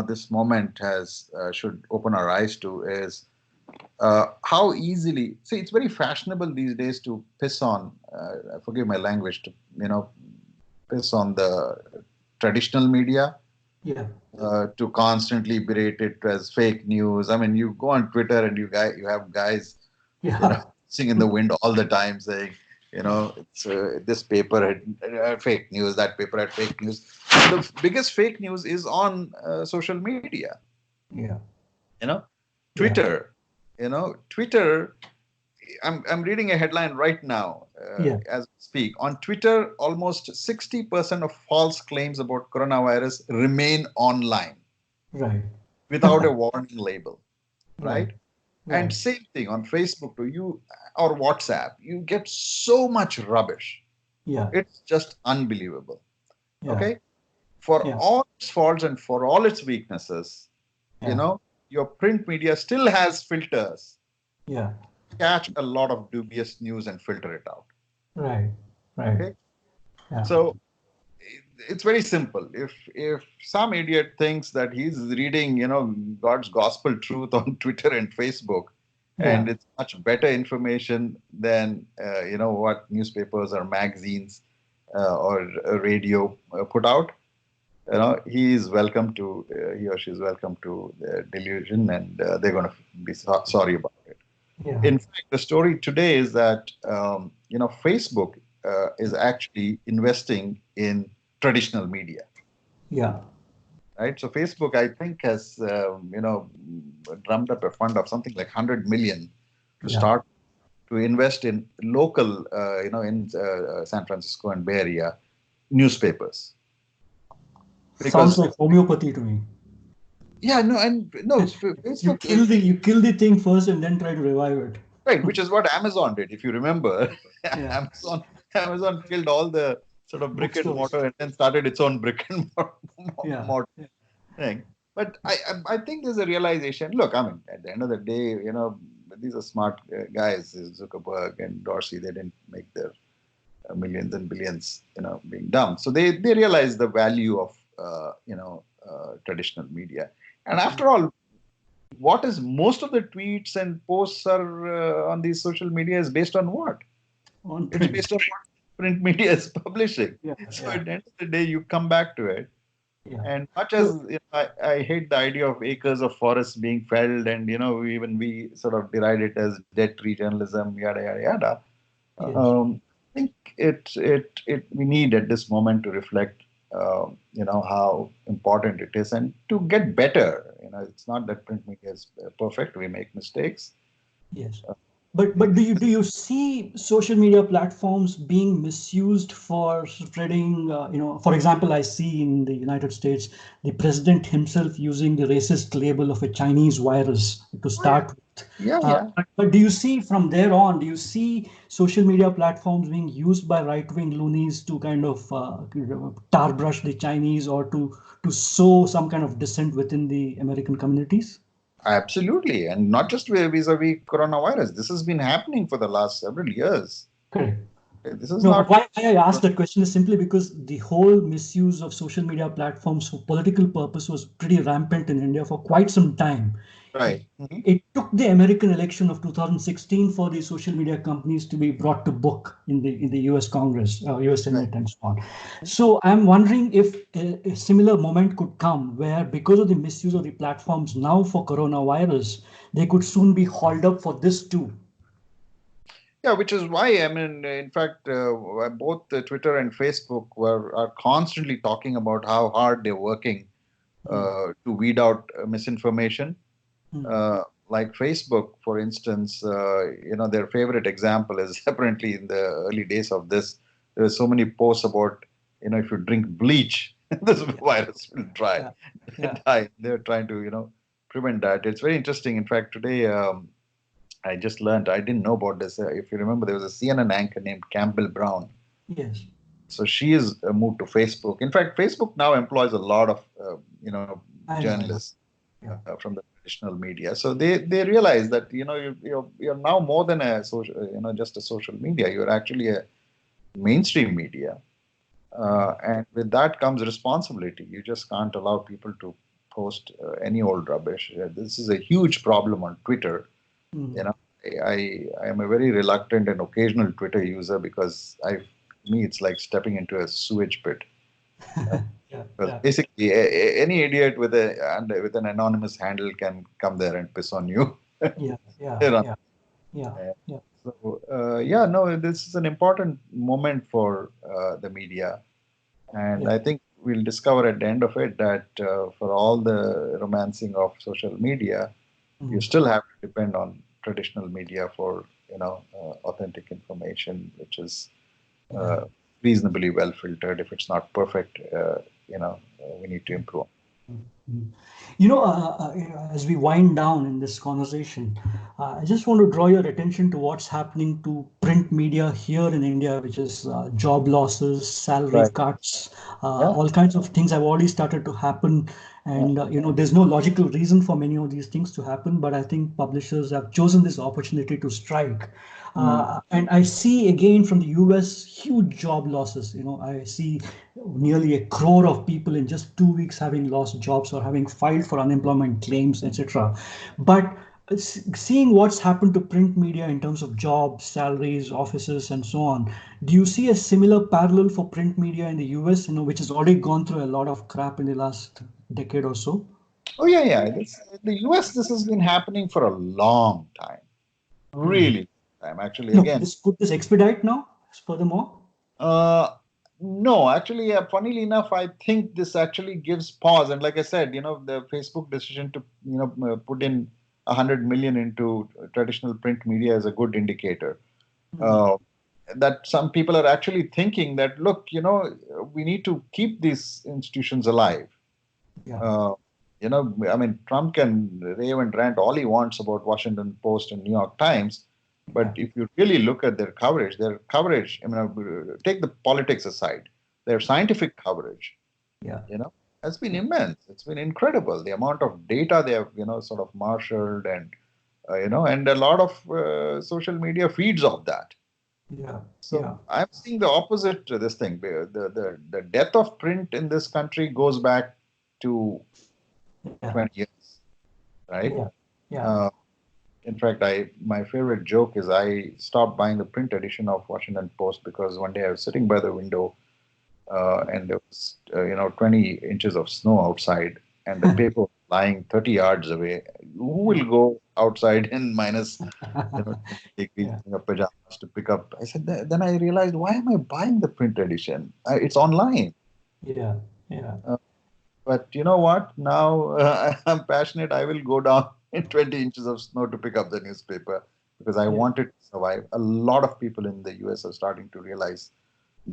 this moment has should open our eyes to is how easily see it's very fashionable these days to piss on forgive my language to piss on the traditional media yeah, to constantly berate it as fake news. I mean, you go on Twitter and you have guys yeah, sitting in the wind all the time saying, it's this paper had fake news, that paper had fake news. The biggest fake news is on social media. yeah, You know, yeah, Twitter. Twitter. I'm reading a headline right now yeah, as we speak. On Twitter, almost 60% of false claims about coronavirus remain online right, without a warning label, right, right? And right, same thing on Facebook to you or WhatsApp. You get so much rubbish. yeah, It's just unbelievable. yeah, Okay. For yeah, all its faults and for all its weaknesses, you yeah, know, your print media still has filters yeah, catch a lot of dubious news and filter it out. right, right, Okay. yeah, So it's very simple. If some idiot thinks that he's reading, God's gospel truth on Twitter and Facebook, yeah, and it's much better information than what newspapers or magazines or radio put out, he is welcome to he or she is welcome to their delusion, and they're going to be sorry about it. yeah, In fact, the story today is that Facebook is actually investing in traditional media, yeah, right? So Facebook, I think, has drummed up a fund of something like 100 million to yeah, start to invest in local, in San Francisco and Bay Area. newspapers. Sounds Because like homeopathy to me. yeah, no, and no, Facebook is You kill the thing first and then try to revive it. right, which is what Amazon did. If you remember, Yeah, Amazon Amazon killed all the sort of brick and bookstores. mortar and then started its own brick and Yeah, mortar thing. But I think there's a realization. Look, I mean, at the end of the day, these are smart guys, Zuckerberg and Dorsey. They didn't make their millions and billions, being dumb. So they realize the value of traditional media. And after all, what is most of the tweets and posts are on these social media is based on what? on It's print. based on what print media is publishing. Yeah, So yeah, at the end of the day, you come back to it. yeah. And much as So, I hate the idea of acres of forests being felled, and even we sort of deride it as dead tree journalism, yada yada yada. yes. I think it we need at this moment to reflect, how important it is, and to get better. It's not that print media is perfect; we make mistakes. Yes. Uh, But do you see social media platforms being misused for spreading, for example, I see in the United States the president himself using the racist label of a Chinese virus to oh yeah, start with. yeah, yeah. But do you see from there on, do you see social media platforms being used by right-wing loonies to kind of tar brush the Chinese or to sow some kind of dissent within the American communities? Absolutely, and not just vis-a-vis coronavirus. This has been happening for the last several years. Correct. This is No, not why I asked that question is simply because the whole misuse of social media platforms for political purpose was pretty rampant in India for quite some time. It, right. Mhm. it took the American election of 2016 for the social media companies to be brought to book in the U.S. Congress, U.S. Right. Senate, and so on. So I'm wondering if a similar moment could come where, because of the misuse of the platforms now for coronavirus, they could soon be hauled up for this too. Yeah, which is why I mean, in fact, both Twitter and Facebook are constantly talking about how hard they're working Mm, to weed out misinformation. mm, Uh, like Facebook, for instance, their favorite example is apparently in the early days of this, there were so many posts about, if you drink bleach, this yeah, virus will yeah, yeah. die. They're trying to, prevent that. It's very interesting. In fact, today I just learned, I didn't know about this. If you remember, there was a CNN anchor named Campbell Brown. Yes. So she is moved to Facebook. In fact, Facebook now employs a lot of, I know. journalists Yeah. from the traditional media. So they realize that you're now more than a social, just a social media. You're actually a mainstream media, Yeah. and with that comes responsibility. You just can't allow people to post any old rubbish. This is a huge problem on Twitter. You Mm. know, I am a very reluctant and occasional Twitter user because me it's like stepping into a sewage pit. Yeah. Because Yeah. basically, any idiot with an anonymous handle can come there and piss on you. Yeah. Yeah. You know. Yeah. Yeah. Uh, Yeah. So yeah, no, this is an important moment for the media, and Yeah. I think we'll discover at the end of it that for all the romancing of social media, you Mm. still have to depend on traditional media for authentic information, which is Yeah. reasonably well filtered. If it's not perfect, we need to improve. Mm. As we wind down in this conversation, I just want to draw your attention to what's happening to print media here in India, which is job losses, salary Right. cuts, Yeah. all kinds of things have already started to happen. Yeah. And, there's no logical reason for many of these things to happen, but I think publishers have chosen this opportunity to strike. Mm. And I see again from the US huge job losses. I see nearly a crore of people in just 2 weeks having lost jobs or having filed for unemployment claims, etc. But seeing what's happened to print media in terms of jobs, salaries, offices, and so on, do you see a similar parallel for print media in the US, which has already gone through a lot of crap in the last decade or so? Oh yeah, yeah. The U.S. This has been happening for a long time, Hmm. really time. Actually, No, again, this could this expedite now, furthermore? uh, no, actually, funnily enough, I think this actually gives pause. And like I said, the Facebook decision to put in 100 million into traditional print media is a good indicator. Hmm. Uh, that some people are actually thinking that, look, we need to keep these institutions alive. Yeah. Uh, I mean, Trump can rave and rant all he wants about Washington Post and New York Times, but Yeah. if you really look at their coverage, I mean, take the politics aside, their scientific coverage, Yeah. you know, has been immense. It's been incredible. The amount of data they have, sort of marshaled, and and a lot of social media feeds of that. Yeah. So Yeah. I'm seeing the opposite to this thing. The death of print in this country goes back to Yeah. 20 years, right? Yeah. Yeah. Uh, in fact, I my favorite joke is I stopped buying the print edition of Washington Post because one day I was sitting by the window, and there was 20 inches of snow outside, and the paper was lying 30 yards away. Who will go outside in minus 20 degrees Yeah. in your pajamas to pick up? I said, then I realized, why am I buying the print edition? It's online. Yeah. Yeah. Uh, but you know what? Now I'm passionate. I will go down in 20 inches of snow to pick up the newspaper because I Yeah. want it to survive. A lot of people in the US are starting to realize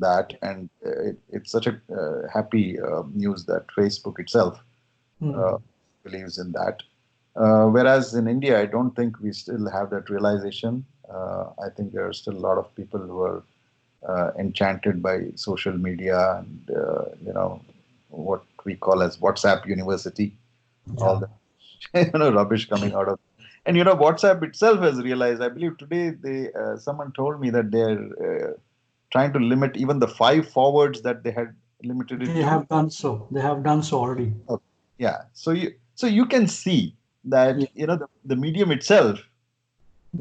that, and it's such a happy news that Facebook itself uh, Hmm. believes in that. Whereas in India, I don't think we still have that realization. I think there are still a lot of people who are enchanted by social media and what we call as WhatsApp University, all Yeah. the rubbish coming out of. And WhatsApp itself has realized. I believe today they someone told me that they're trying to limit even the five forwards that they had limited it They to. have done so. They have done so already. Okay. Yeah. So you can see that Yeah. the medium itself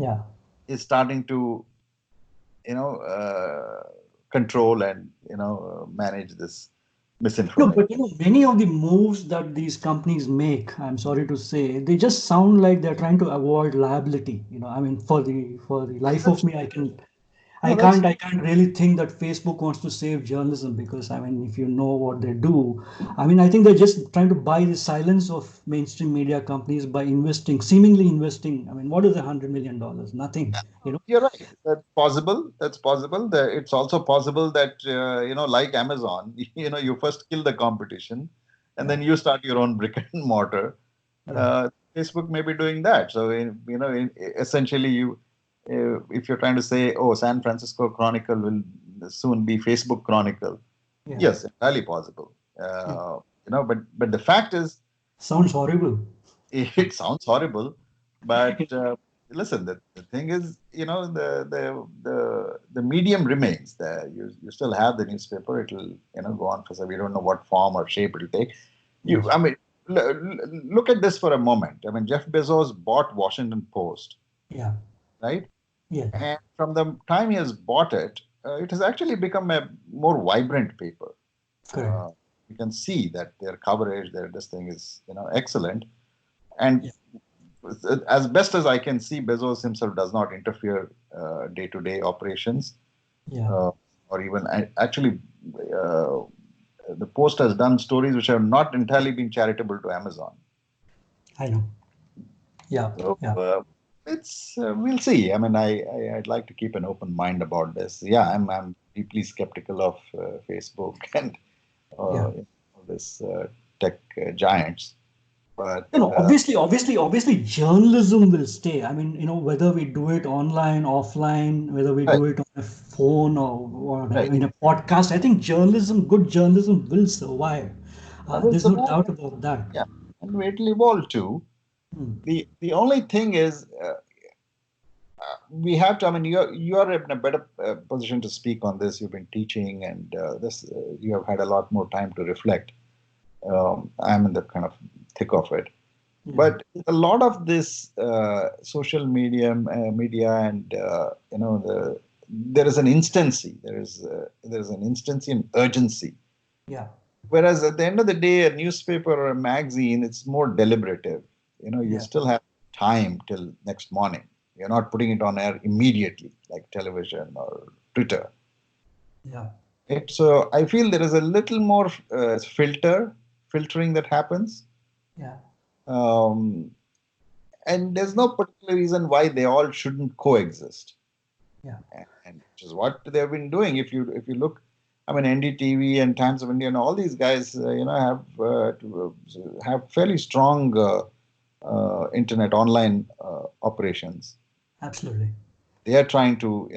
Yeah. is starting to control and manage this No, misinformation. but many of the moves that these companies make, I'm sorry to say, they just sound like they're trying to avoid liability. I mean, for the life of That's me, I can I no, that's can't I can't really think that Facebook wants to save journalism because I mean if you know what they do, I mean I think they're just trying to buy the silence of mainstream media companies by seemingly investing. I mean, what is $100 million? Nothing, you know. You're right. That's possible. That's possible. It's also possible that like Amazon, you first kill the competition, and Yeah, then you start your own brick and mortar. yeah, Uh, Facebook may be doing that. So essentially, if you're trying to say, oh, San Francisco Chronicle will soon be Facebook Chronicle, yeah, yes, entirely possible. yeah. But the fact is, Sounds horrible. it sounds horrible, but listen, the thing is, the medium remains there. You still have the newspaper. It'll go on for, so we don't know what form or shape it'll take. Yes. I mean, look at this for a moment. I mean, Jeff Bezos bought Washington Post, Yeah. right? Yeah. And from the time he has bought it, it has actually become a more vibrant paper. Correct. You can see that their coverage, this thing is excellent. And Yeah. as best as I can see, Bezos himself does not interfere day-to-day operations, Yeah. uh, or even actually, uh, the Post has done stories which have not entirely been charitable to Amazon. I know. Yeah. So Yeah. it's we'll see. I mean, I'd like to keep an open mind about this. Yeah, I'm deeply skeptical of Facebook and Yeah. this tech giants, but Obviously, journalism will stay. I mean, whether we do it online, offline, whether we right, do it on a phone or right, in a podcast, I think good journalism will survive. that will There's no survive. doubt about that. Yeah, and it'll evolve too. Hmm. The only thing is, we have to. I mean, you're in a better position to speak on this. You've been teaching, and this you have had a lot more time to reflect. I'm in the kind of thick of it, Yeah. but a lot of this social media, and there is an instancy. There is an instancy and urgency. Yeah. Whereas at the end of the day, a newspaper or a magazine, it's more deliberative. You Yeah. still have time till next morning. You're not putting it on air immediately, like television or Twitter. Yeah. So I feel there is a little more filtering that happens, Yeah. um, and there's no particular reason why they all shouldn't coexist. Yeah, and which is what they've been doing. If you look, I mean, NDTV and Times of India and all these guys, have fairly strong internet online operations. absolutely. They are trying to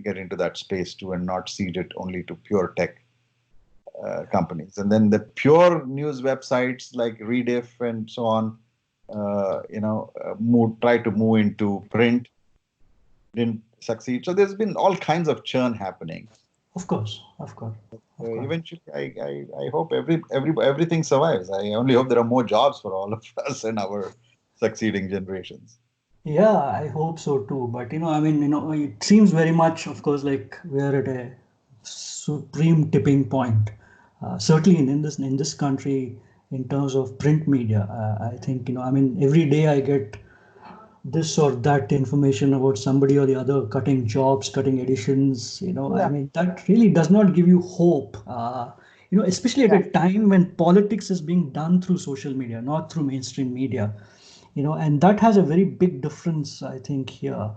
get into that space too and not cede it only to pure tech companies. And then the pure news websites like Rediff and so on, try to move into print, didn't succeed. So there's been all kinds of churn happening. Of course, of course, of course. Eventually, I hope everything survives. I only hope there are more jobs for all of us and our succeeding generations. Yeah, I hope so too. But I mean, it seems very much, of course, like we're at a supreme tipping point. Certainly in this country, in terms of print media, I think I mean, every day I get this or that information about somebody or the other cutting jobs, cutting editions. I Yeah, mean, that really does not give you hope. Especially at yeah, a time when politics is being done through social media, not through mainstream media. And that has a very big difference, I think, here,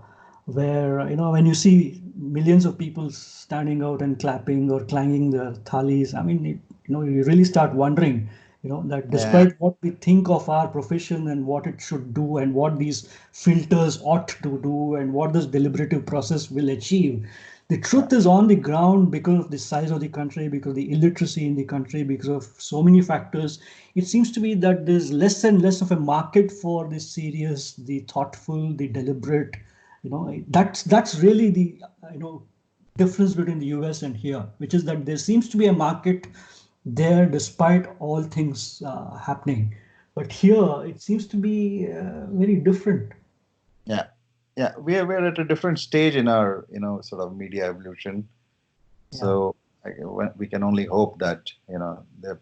where when you see millions of people standing out and clapping or clanging their thalis. I mean, you really start wondering, that yeah, despite what we think of our profession and what it should do and what these filters ought to do and what this deliberative process will achieve, the yeah, truth is on the ground, because of the size of the country, because of the illiteracy in the country, because of so many factors. It seems to be that there's less and less of a market for the serious, the thoughtful, the deliberate. That's really the difference between the US and here, which is that there seems to be a market there despite all things happening. But here it seems to be very different. yeah, yeah. We're at a different stage in our sort of media evolution. Yeah. So we can only hope that there are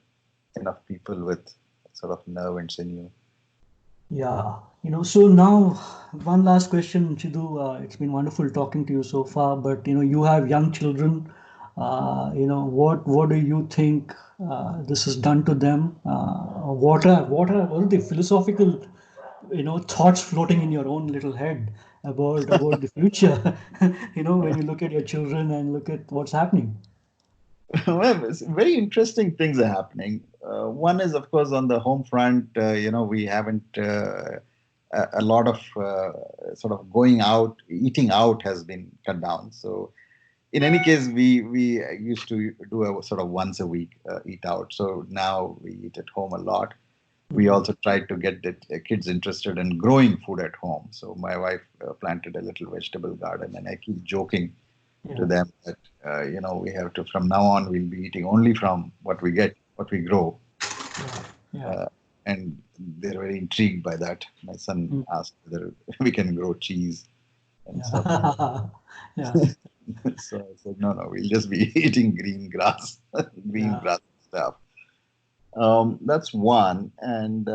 enough people with sort of nerve and sinew. Yeah, so now one last question, Chidu. It's been wonderful talking to you so far, but you have young children. What do you think this has done to them? What are the philosophical thoughts floating in your own little head about the future? When you look at your children and look at what's happening. Well, very interesting things are happening. One is, of course, on the home front. We haven't a lot of sort of going out, eating out has been cut down. So, in any case, we used to do a sort of once a week eat out. So now we eat at home a lot. We Mhm. also tried to get the kids interested in growing food at home. So my wife planted a little vegetable garden, and I keep joking to Yeah, them that we have to, from now on, we'll be eating only from what we get, what we grow. yeah, yeah. uh, and they're very intrigued by that. My son Mm. asked whether we can grow cheese and stuff. Yeah. Yeah, So I said, no, we'll just be eating green grass, green yeah, grass stuff. That's one. And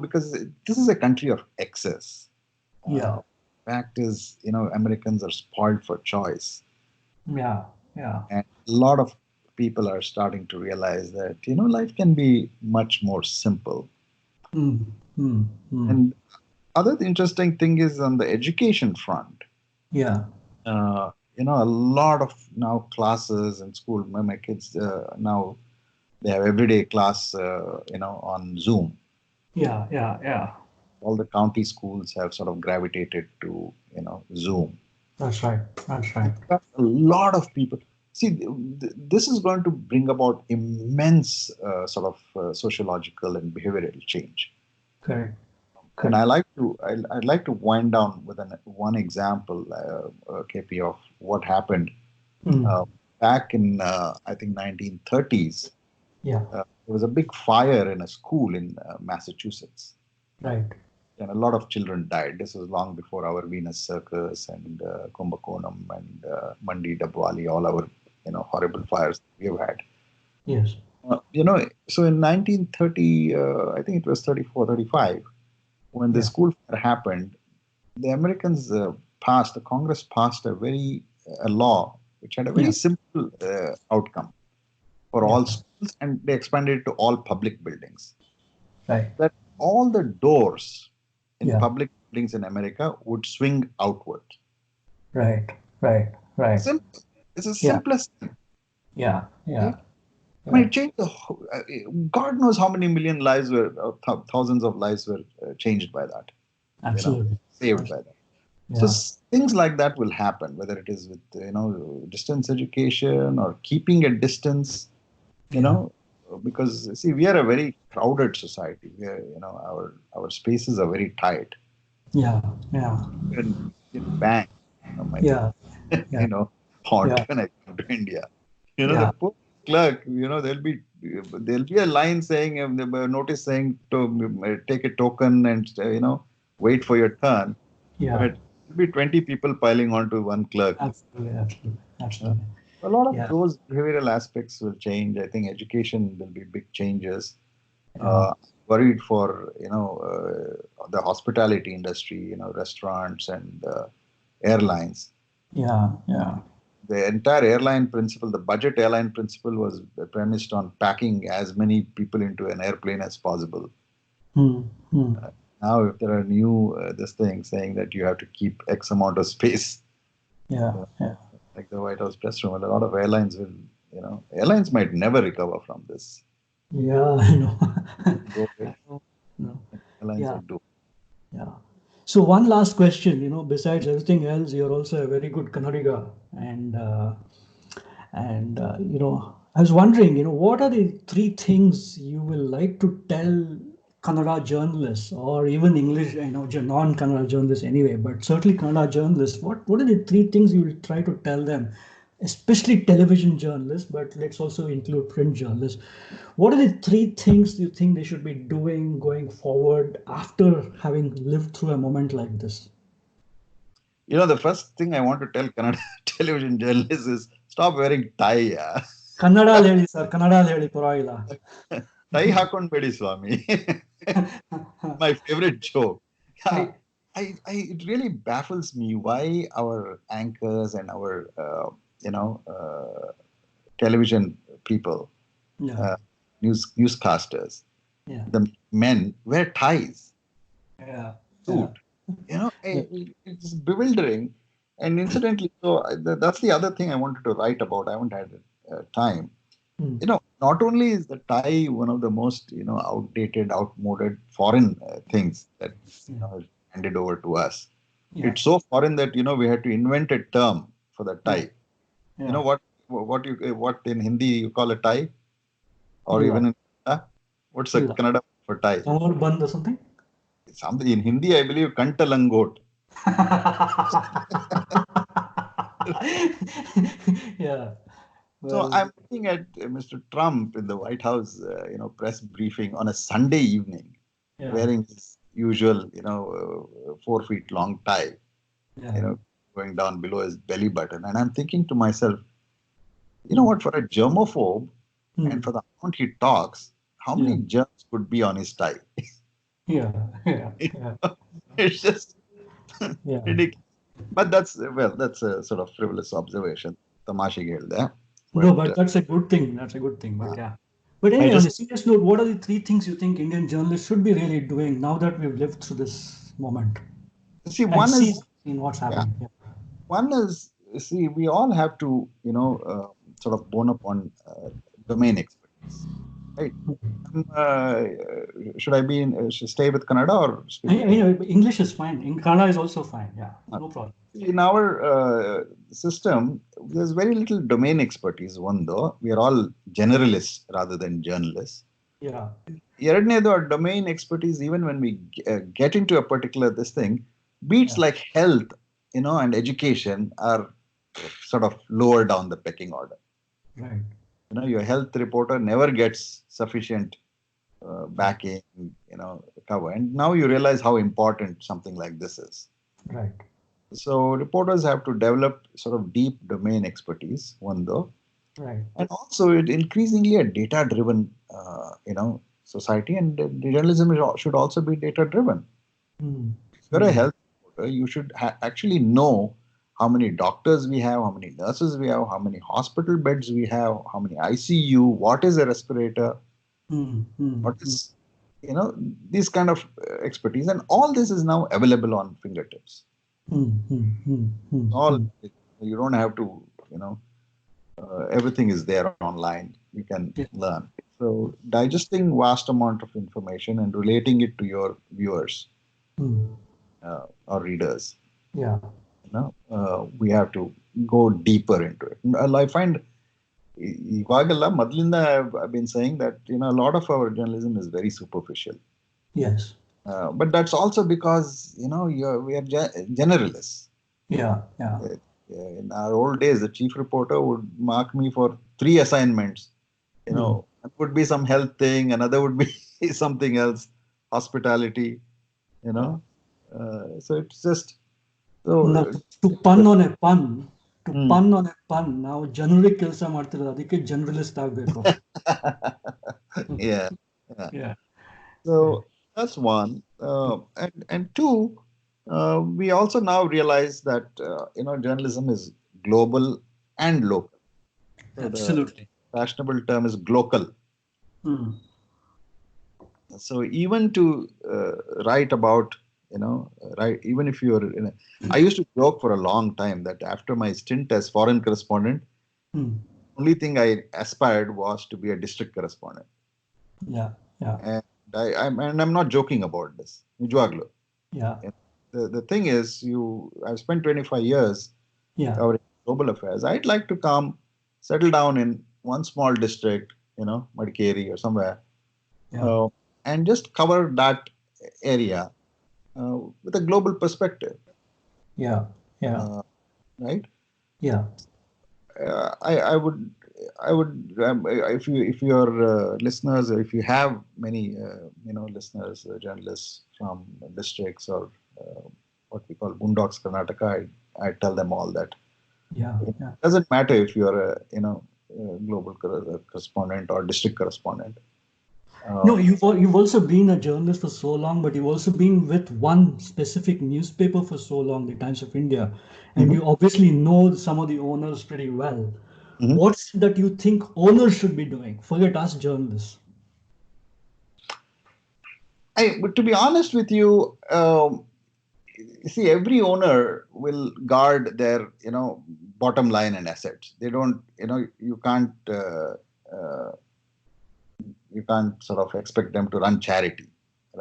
because this is a country of excess. yeah, Fact is, Americans are spoiled for choice. yeah, yeah. And a lot of people are starting to realize that, life can be much more simple. Mm, mm, mm. And other interesting thing is on the education front. Yeah, A lot of now classes in school. My kids now they have everyday class, on Zoom. yeah, yeah, yeah. All the county schools have sort of gravitated to, Zoom. That's right. That's right. A lot of people. See, this is going to bring about immense sort of sociological and behavioral change. Correct. And Correct. I'd like to wind down with one example, KP, of what happened Mm. uh, back in I think 1930s. Yeah, There was a big fire in a school in Massachusetts, right. and a lot of children died. This was long before our Venus Circus and Kumbakonam and Mandi Dabwali, all our horrible fires we have had. Yes. So in 1930, I think it was 34, 35, when the Yeah, school fire happened, the Americans the Congress passed a law which had a very yeah, simple outcome for yeah. all schools, and they expanded it to all public buildings. Right. That all the doors in Yeah. public buildings in America would swing outward. Right. Right. Right. Simple. It's the Yeah. simplest thing. Yeah. Right? Yeah. I mean, Right. it changed God knows how many million lives were, thousands of lives were changed by that, you know, Absolutely. saved by Absolutely. that. So Yeah. things like that will happen, whether it is with, distance education or keeping a distance, you Yeah. know, because see, we are a very crowded society. We are, our spaces are very tight. Yeah. Yeah. Even in bank, my Yeah. Yeah. you know, haunt Yeah. when I come to India. The Yeah. poor clerk, there'll be a line saying, a notice saying to take a token and wait for your turn, Yeah. but there'll be 20 people piling onto one clerk. Absolutely. Absolutely. Uh, Absolutely. a lot of Yeah. those behavioral aspects will change. I think education will be big changes. Yeah. Worried for the hospitality industry, restaurants and airlines. Yeah. Yeah. The entire airline principle, the budget airline principle, was premised on packing as many people into an airplane as possible. Hmm. Hmm. Now, if there are new this thing saying that you have to keep X amount of space, Yeah. uh, Yeah. like the White House press room, a lot of airlines will, airlines might never recover from this. Yeah. I know. Go I ahead, know. No. airlines Yeah. are doomed. Yeah. So one last question, besides everything else, you're also a very good Kannadiga, and I was wondering, what are the three things you will like to tell Kannada journalists, or even English, non-Kannada journalists anyway, but certainly Kannada journalists. What are the three things you will try to tell them, especially television journalists, but let's also include print journalists. What are the three things you think they should be doing going forward after having lived through a moment like this? The first thing I want to tell Kannada television journalists is stop wearing tie. Yeah. ಕನ್ನಡದಲ್ಲಿ ಹೇಳಿ sir ಕನ್ನಡದಲ್ಲಿ ಹೇಳಿ ಪರವಾಗಿಲ್ಲ. tie ಹಾಕೊಂಡ್ಬೇಡಿ Swami. My favorite joke. I, it really baffles me why our anchors and our, television people, Yeah, uh, newscasters, yeah, the men wear ties, yeah, yeah, suit. It's bewildering. And incidentally, so that's the other thing I wanted to write about. I haven't had time. mm, Not only is the tie one of the most, outdated, outmoded foreign things that yeah, is handed over to us. yeah, It's so foreign that we had to invent a term for the yeah, tie. You know yeah. what in Hindi you call a tie, or ಇಲ್ಲ even in what's a ಇಲ್ಲ Kannada for tie? ಕಮರ್ ಬಂದ್ something. Something in Hindi, I believe, kantalangot. Yeah, So well, I'm looking at Mr. Trump in the White House, press briefing on a Sunday evening, yeah, wearing his usual, 4 feet long tie, you yeah, know, going down below his belly button. And I'm thinking to myself, you know mm, what, for a germaphobe and mm, for the amount he talks, how yeah, many germs could be on his tie? yeah, yeah, yeah, It's just yeah. ridiculous. But that's a sort of frivolous observation. Tamashi there. No, But but that's a good thing. That's a good thing. But uh, yeah. But I anyway, on just a serious note, what are the three things you think Indian journalists should be really doing now that we've lived through this moment see and one is seen what's yeah, happening? Yeah. one is, see, we all have to, sort of bone up on domain expertise, right? Should I should stay with Kannada or speak with English? English is fine. In Kannada is also fine. Yeah, Uh, no problem. In our system, there's very little domain expertise. One though, we are all generalists rather than journalists. Yeah, ಎರಡನೇದು our domain expertise, even when we get into a particular this thing, beats yeah, like health, and education are sort of lower down the pecking order. right, Your health reporter never gets sufficient right, backing, cover. And now you realize how important something like this is. right. So reporters have to develop sort of deep domain expertise, one though, Right. and also it increasingly a data-driven, society, and journalism should also be data-driven. Mm, If you're a mm, health reporter, you should actually know how many doctors we have, how many nurses we have, how many hospital beds we have, how many ICU, what is a respirator, mm, mm, what mm. is, you know, this kind of expertise. And all this is now available on fingertips. All Hmm. you don't have to, everything is there online. You can Yeah. learn. So digesting vast amount of information and relating it to your viewers Hmm. or readers, Yeah. we have to go deeper into it. And I find ಇವಾಗೆಲ್ಲ ಮೊದಲಿಂದ I've been saying that a lot of our journalism is very superficial. Yes. But that's also because we are generalists. Yeah. Yeah. Uh, in our old days, the chief reporter would mark me for three assignments. Hmm. It would be some health thing, another would be something else, hospitality. You Yeah. know, so it's just so. Now, to pun on a pun, to Hmm. pun on a pun, ನಾವು ಜನರಿಗೆ ಕೆಲಸ ಮಾಡ್ತಿರೋದು ಅದಕ್ಕೆ generalist ಆಗಬೇಕು. Yeah, yeah. Yeah. Yeah. So that's one, and two, we also now realize that journalism is global and local. So the Absolutely. fashionable term is glocal. Hmm. So even to write about, write even if you're I used to joke for a long time that after my stint as foreign correspondent, Hmm. only thing I aspired was to be a district correspondent. Yeah. Yeah. And I'm not joking about this. ನಿಜವಾಗ್ಲೂ. Yeah. The thing is, I've spent 25 years Yeah. covering global affairs. I'd like to come, settle down in one small district, Madikeri or somewhere, Yeah. uh, and just cover that area with a global perspective, Yeah. Yeah. uh, right? Yeah. I would, if your listeners, if you have many, listeners, journalists from districts or what we call Boondocks, Karnataka, I tell them all that Yeah. it Yeah. doesn't matter if you're a global correspondent or district correspondent. Uh, No, you've also been a journalist for so long, but you've also been with one specific newspaper for so long, the Times of India, and mhm, you obviously know some of the owners pretty well. mhm. What's that you think owners should be doing? Forget us journalists. But to be honest with you, you see, every owner will guard their, bottom line and assets. They don't, uh, you can't sort of expect them to run charity,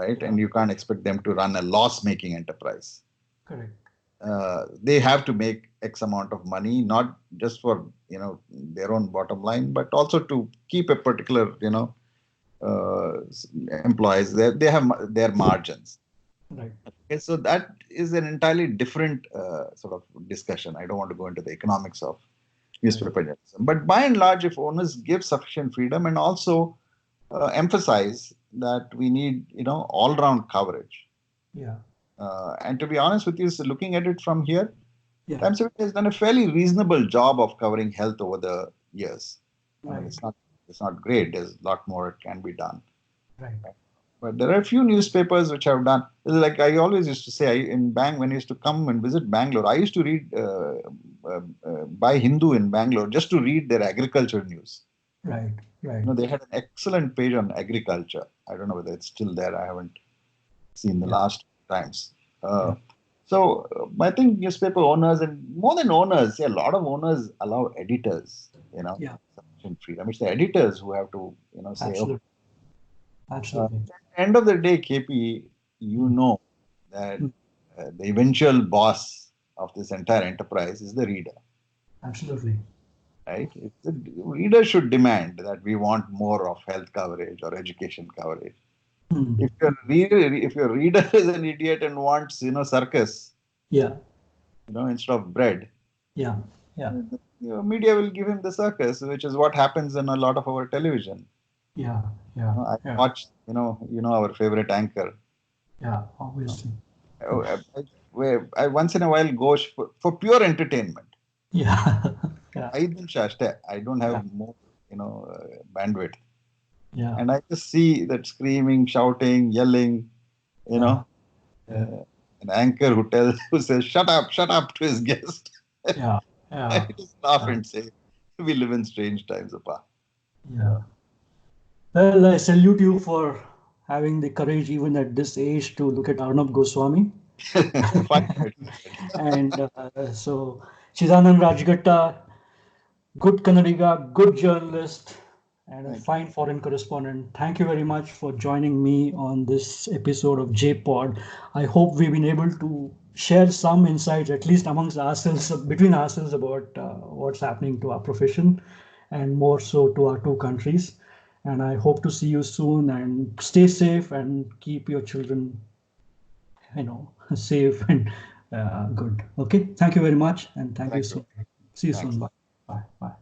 right? Yeah, And you can't expect them to run a loss-making enterprise. correct. They have to make X amount of money, not just for their own bottom line, but also to keep a particular uh, employees. They have their margins. Right. Okay, so that is an entirely different sort of discussion. I don't want to go into the economics of Right. newspaper journalism, but by and large, if owners give sufficient freedom and also emphasize that we need all-round coverage. Yeah. And to be honest with you, so looking at it from here, Yeah. Times of India has done a fairly reasonable job of covering health over the years. I mean, Right. it's not great. There's a lot more it can be done. Right. But there are a few newspapers which have done. Like I always used to say, when I used to come and visit Bangalore, I used to read buy Hindu in Bangalore just to read their agriculture news. Right. Right. They had an excellent page on agriculture. I don't know whether it's still there. I haven't seen the Yeah. last times. Yeah. I think newspaper owners and more than owners, a lot of owners allow editors, Yeah. sufficient freedom. It's the editors who have to, say, okay. Absolutely. Absolutely. At the end of the day, KP, you Mm. know that Mm. the eventual boss of this entire enterprise is the reader, Absolutely. right? The reader should demand that we want more of health coverage or education coverage. Mm. If your reader is an idiot and wants circus, Yeah. instead of bread, Yeah. Yeah. media will give him the circus, which is what happens in a lot of our television. Yeah. Yeah. I Yeah. watch, our favorite anchor. Yeah. Obviously. I once in a while go for pure entertainment. Yeah. Yeah. 5 ನಿಮಿಷ ಅಷ್ಟೇ. I don't have Yeah. more, bandwidth. Yeah. And I just see that screaming, shouting, yelling, you know, Yeah. Yeah. an anchor who says, shut up to his guest. Yeah. I Yeah. just laugh Yeah. and say, we live in strange times, apart. Yeah. Well, I salute you for having the courage, even at this age, to look at Arnab Goswami. 5 minutes is good. And so, Chidanand Rajghatta, good Kannadiga, good journalist, and a Thank you. fine foreign correspondent. Thank you very much for joining me on this episode of JPod. I hope we've been able to share some insights, at least amongst ourselves, between ourselves, about what's happening to our profession and more so to our two countries. And I hope to see you soon and stay safe and keep your children, safe and good. Okay. Thank you very much. And thank you Thank you. soon. See you soon. Thanks. Bye. Bye. Bye.